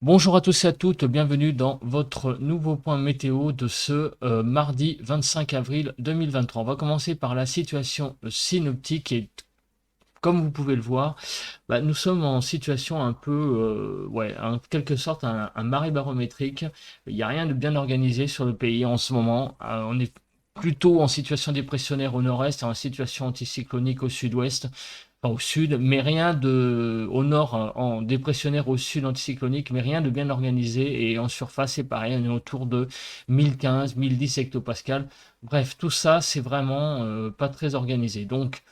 Bonjour à tous et à toutes, bienvenue dans votre nouveau point météo de ce mardi 25 avril 2023. On va commencer par la situation synoptique et comme vous pouvez le voir, nous sommes en situation un peu, en quelque sorte un marais barométrique. Il n'y a rien de bien organisé sur le pays en ce moment. On est plutôt en situation dépressionnaire au nord-est et en situation anticyclonique au sud-ouest. Enfin, au sud, mais rien de, au nord, en dépressionnaire, au sud anticyclonique, mais rien de bien organisé. Et en surface, c'est pareil, on est autour de 1015, 1010 hectopascales. Bref, tout ça, c'est vraiment pas très organisé. Donc,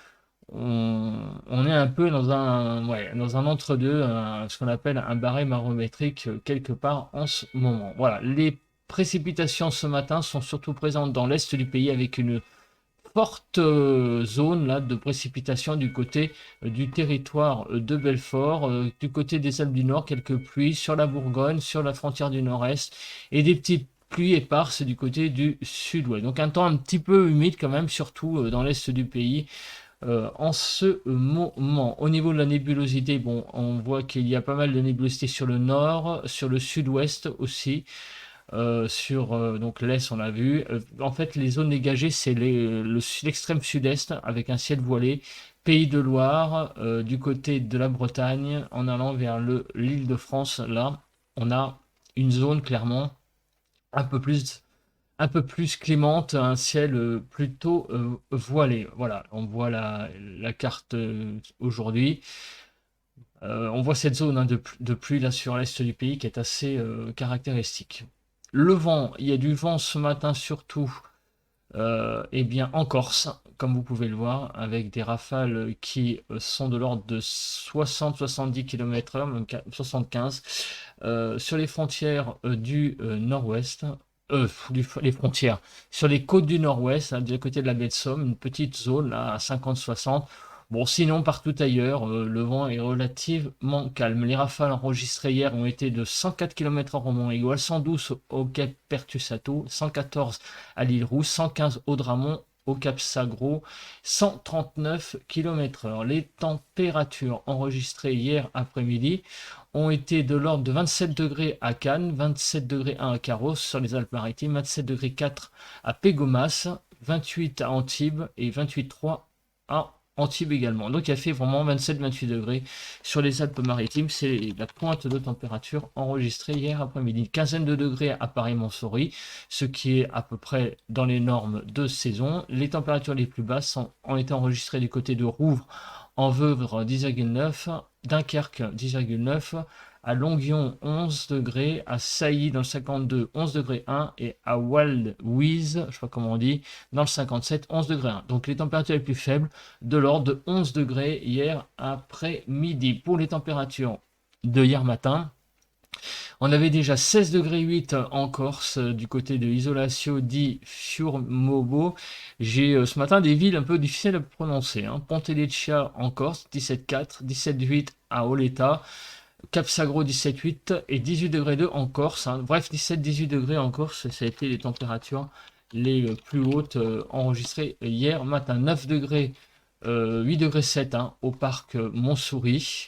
on est un peu dans un entre-deux, ce qu'on appelle un barème barométrique quelque part en ce moment. Voilà, les précipitations ce matin sont surtout présentes dans l'est du pays avec une forte zone là, de précipitation du côté du territoire de Belfort, du côté des Alpes du Nord, quelques pluies sur la Bourgogne, sur la frontière du Nord-Est, et des petites pluies éparses du côté du Sud-Ouest. Donc un temps un petit peu humide quand même, surtout dans l'Est du pays. En ce moment, au niveau de la nébulosité, bon, on voit qu'il y a pas mal de nébulosité sur le nord, sur le sud-ouest aussi. Sur donc l'Est, on l'a vu. En fait, les zones dégagées, c'est l'extrême sud-est avec un ciel voilé. Pays de Loire, du côté de la Bretagne, en allant vers l'île de France, là, on a une zone clairement un peu plus, un peu plus clémente, un ciel plutôt voilé. Voilà, on voit la carte aujourd'hui. On voit cette zone de pluie là sur l'est du pays qui est assez caractéristique. Le vent, il y a du vent ce matin surtout eh bien en Corse, comme vous pouvez le voir, avec des rafales qui sont de l'ordre de 60-70 km/h, même 75, sur les frontières du nord-ouest, les frontières, sur les côtes du nord-ouest, hein, du côté de la baie de Somme, une petite zone là, à 50-60. Bon, sinon, partout ailleurs, le vent est relativement calme. Les rafales enregistrées hier ont été de 104 km/h au Mont-Égual, 112 au Cap Pertusato, 114 à l'île Rousse, 115 au Dramont, au Cap Sagro, 139 km/h. Les températures enregistrées hier après-midi ont été de l'ordre de 27 degrés à Cannes, 27 degrés 1 à Carros sur les Alpes-Maritimes, 27 degrés 4 à Pégomas, 28 à Antibes et 28,3 à Antibes également. Donc il a fait vraiment 27-28 degrés sur les Alpes-Maritimes. C'est la pointe de température enregistrée hier après-midi. Une quinzaine de degrés à Paris-Montsouris, ce qui est à peu près dans les normes de saison. Les températures les plus basses ont été enregistrées du côté de Rouvres en Veuvre 10,9, Dunkerque 10,9, à Longuyon 11 degrés, à Sailly dans le 52 11 degrés 1 et à Waldwies, je sais pas comment on dit, dans le 57 11 degrés 1. Donc les températures les plus faibles de l'ordre de 11 degrés hier après-midi. Pour les températures de hier matin, on avait déjà 16 degrés 8 en Corse, du côté de Isolatio di Fiummobo. J'ai ce matin des villes un peu difficiles à prononcer, hein. Ponteleccia en Corse, 17,4, 17,8 à Oleta, Cap Sagro 17,8 et 18 degrés 2 en Corse, hein. Bref, 17-18 degrés en Corse, ça a été les températures les plus hautes enregistrées hier matin. 9 degrés, 8 degrés 7 hein, au parc Montsouris.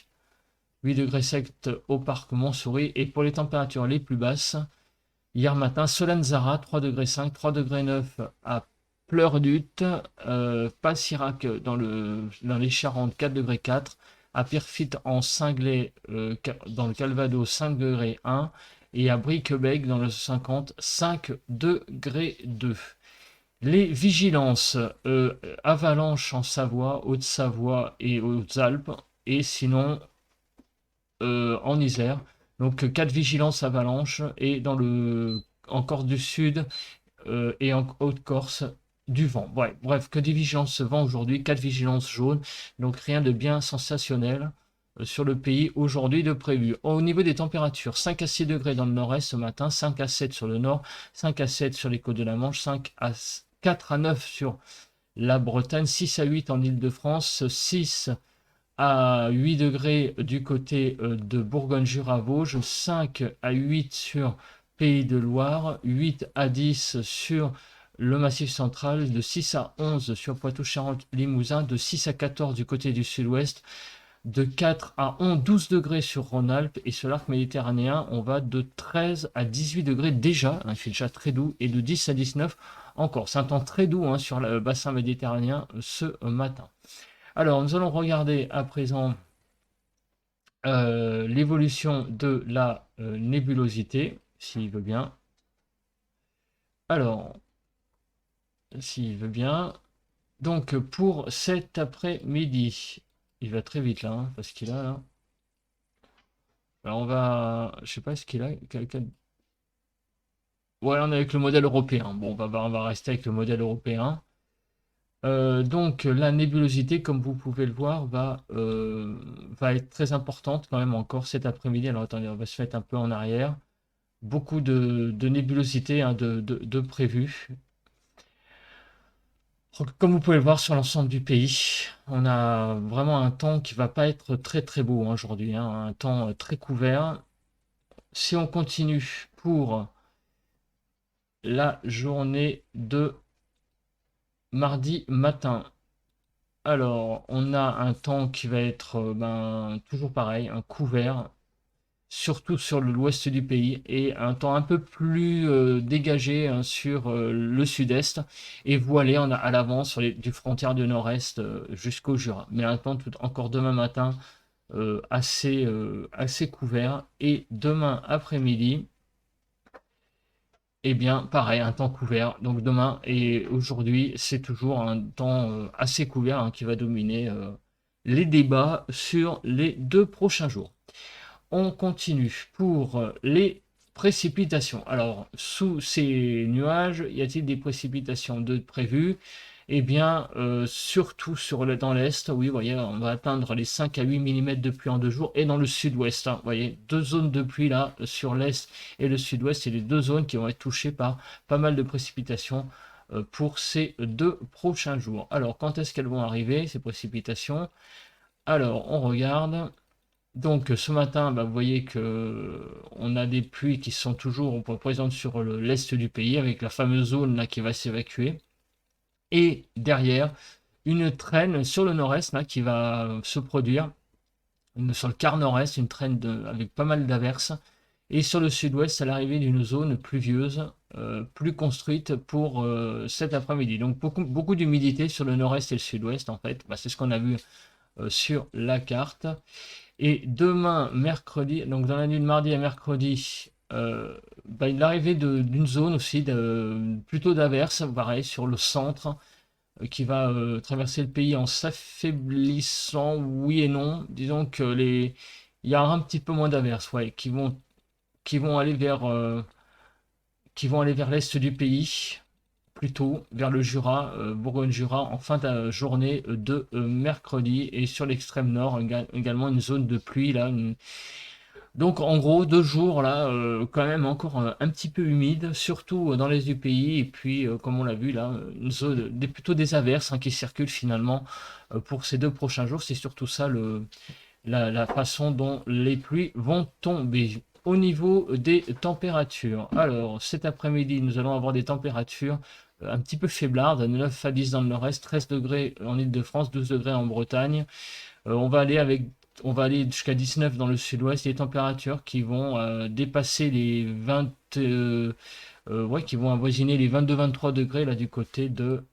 8 degrés 7 au parc Montsouris. Et pour les températures les plus basses, hier matin, Solenzara 3 degrés 5, 3 degrés 9 à Pleurdut, Pas-Sirac dans les Charentes 4 degrés 4, à Pierrefitte en Cinglé dans le Calvados 5 degrés 1 et à Briquebec dans le 50 5 degrés 2. Les vigilances avalanche en Savoie, Haute-Savoie et Hautes-Alpes et sinon en Isère. Donc 4 vigilances avalanche et dans le en Corse du Sud et en Haute-Corse du vent. Ouais, bref, que des vigilances vent aujourd'hui, 4 vigilances jaunes, donc rien de bien sensationnel sur le pays aujourd'hui de prévu. Au niveau des températures, 5 à 6 degrés dans le nord-est ce matin, 5 à 7 sur le nord, 5 à 7 sur les côtes de la Manche, 4 à 9 sur la Bretagne, 6 à 8 en Île-de-France, 6 à 8 degrés du côté de Bourgogne-Jura-Vosges, 5 à 8 sur Pays de Loire, 8 à 10 sur le Massif central, de 6 à 11 sur Poitou-Charentes-Limousin, de 6 à 14 du côté du sud-ouest, De 4 à 11, 12 degrés sur Rhône-Alpes et sur l'arc méditerranéen, on va de 13 à 18 degrés déjà, hein, il fait déjà très doux, et de 10 à 19 encore. C'est un temps très doux hein, sur le bassin méditerranéen ce matin. Alors, nous allons regarder à présent l'évolution de la nébulosité, s'il veut bien. Alors, s'il veut bien. Donc, pour cet après-midi, il va très vite là, hein, parce qu'il a là. Alors, on va. Je sais pas ce qu'il a. Ouais, on est avec le modèle européen. Bon, on va rester avec le modèle européen. Donc la nébulosité, comme vous pouvez le voir, va être très importante quand même encore cet après-midi. Alors attendez, on va se mettre un peu en arrière. Beaucoup de nébulosité hein, de prévues. Comme vous pouvez le voir sur l'ensemble du pays, on a vraiment un temps qui va pas être très très beau hein, aujourd'hui, hein, un temps très couvert. Si on continue pour la journée de mardi matin, alors, on a un temps qui va être toujours pareil, un couvert, surtout sur l'ouest du pays, et un temps un peu plus dégagé hein, sur le sud-est, et voilé à l'avance sur du frontière du nord-est jusqu'au Jura. Mais un temps encore demain matin assez couvert, et demain après-midi, eh bien, pareil, un temps couvert. Donc demain et aujourd'hui, c'est toujours un temps assez couvert hein, qui va dominer les débats sur les 2 prochains jours. On continue pour les précipitations. Alors, sous ces nuages, y a-t-il des précipitations de prévues? Eh bien, surtout dans l'Est, oui, vous voyez, on va atteindre les 5 à 8 mm de pluie en 2 jours, et dans le sud-ouest, hein, vous voyez, 2 zones de pluie là, sur l'Est et le sud-ouest, c'est les 2 zones qui vont être touchées par pas mal de précipitations pour ces 2 prochains jours. Alors, quand est-ce qu'elles vont arriver, ces précipitations? Alors, on regarde. Donc ce matin, vous voyez que on a des pluies qui sont toujours présentes sur l'est du pays avec la fameuse zone là qui va s'évacuer. Et derrière, une traîne sur le nord-est là qui va se produire, sur le quart nord-est, une traîne avec pas mal d'averses. Et sur le sud-ouest, à l'arrivée d'une zone pluvieuse, plus construite pour cet après-midi. Donc beaucoup d'humidité sur le nord-est et le sud-ouest en fait. C'est ce qu'on a vu sur la carte. Et demain, mercredi, donc dans la nuit de mardi à mercredi, l'arrivée d'une zone aussi, plutôt d'averse, pareil, sur le centre, qui va traverser le pays en s'affaiblissant, oui et non. Disons que il y a un petit peu moins d'averses, ouais, qui vont aller vers l'est du pays, plutôt vers le Jura, Bourgogne-Jura, en fin de journée de mercredi, et sur l'extrême nord également une zone de pluie là. Donc en gros 2 jours là, quand même encore un petit peu humide, surtout dans l'est du pays, et puis comme on l'a vu là, une zone, plutôt des averses hein, qui circulent finalement pour ces 2 prochains jours. C'est surtout ça la façon dont les pluies vont tomber. Au niveau des températures, alors cet après-midi, nous allons avoir des températures un petit peu faiblardes, 9 à 10 dans le nord-est, 13 degrés en Île-de-France, 12 degrés en Bretagne. On va aller jusqu'à 19 dans le sud-ouest, des températures qui vont dépasser les 20, qui vont avoisiner les 22-23 degrés là du côté de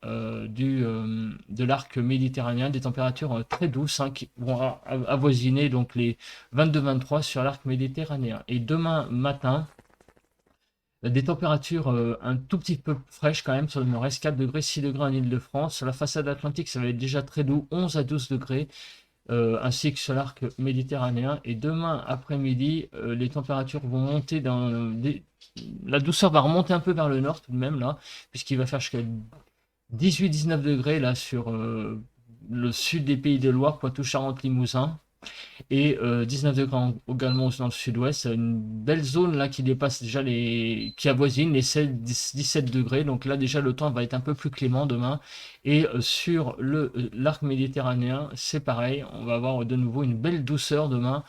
l'arc méditerranéen, des températures très douces hein, qui vont avoisiner donc les 22-23 sur l'arc méditerranéen. Et demain matin, des températures un tout petit peu fraîches quand même sur le nord-est, 4 degrés, 6 degrés en Île-de-France. Sur la façade atlantique, ça va être déjà très doux, 11 à 12 degrés. Ainsi que sur l'arc méditerranéen. Et demain après-midi, les températures vont monter la douceur va remonter un peu vers le nord tout de même là, puisqu'il va faire jusqu'à 18-19 degrés là sur le sud des Pays de Loire, Poitou, Charentes, Limousin. Et 19 degrés également dans le sud-ouest, une belle zone là qui dépasse déjà qui avoisine les 17 degrés. Donc là déjà le temps va être un peu plus clément demain. Et sur l'arc méditerranéen, c'est pareil, on va avoir de nouveau une belle douceur demain,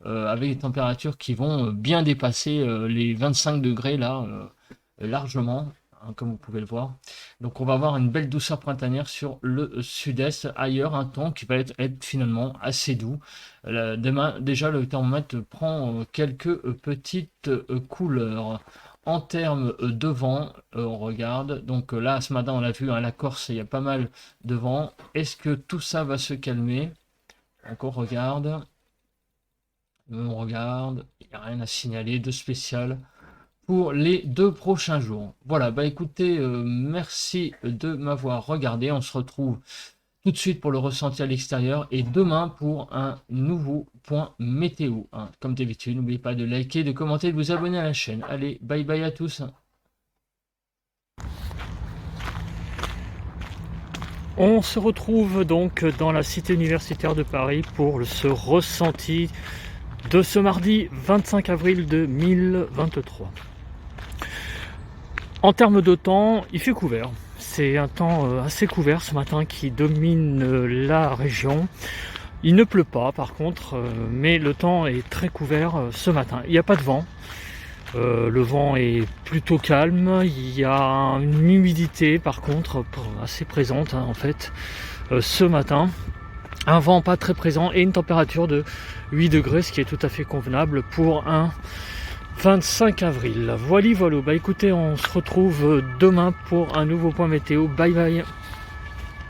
avec des températures qui vont bien dépasser les 25 degrés là, largement. hein, comme vous pouvez le voir. Donc on va avoir une belle douceur printanière sur le sud-est. Ailleurs, un temps qui va être finalement assez doux. Demain, déjà, le thermomètre prend quelques petites couleurs. En termes de vent, on regarde. Donc là, ce matin, on l'a vu, hein, la Corse, il y a pas mal de vent. Est-ce que tout ça va se calmer? Donc on regarde. On regarde. Il n'y a rien à signaler de spécial pour les 2 prochains jours. Voilà, bah écoutez, merci de m'avoir regardé. On se retrouve tout de suite pour le ressenti à l'extérieur et demain pour un nouveau point météo, hein. Comme d'habitude, n'oubliez pas de liker, de commenter, de vous abonner à la chaîne. Allez, bye bye à tous. On se retrouve donc dans la cité universitaire de Paris pour ce ressenti de ce mardi 25 avril 2023. En termes de temps, il fait couvert. C'est un temps assez couvert ce matin qui domine la région. Il ne pleut pas par contre, mais le temps est très couvert ce matin. Il n'y a pas de vent. Le vent est plutôt calme. Il y a une humidité par contre assez présente, hein, en fait ce matin. Un vent pas très présent et une température de 8 degrés, ce qui est tout à fait convenable pour un 25 avril. Voilà, bah écoutez, on se retrouve demain pour un nouveau point météo. Bye bye.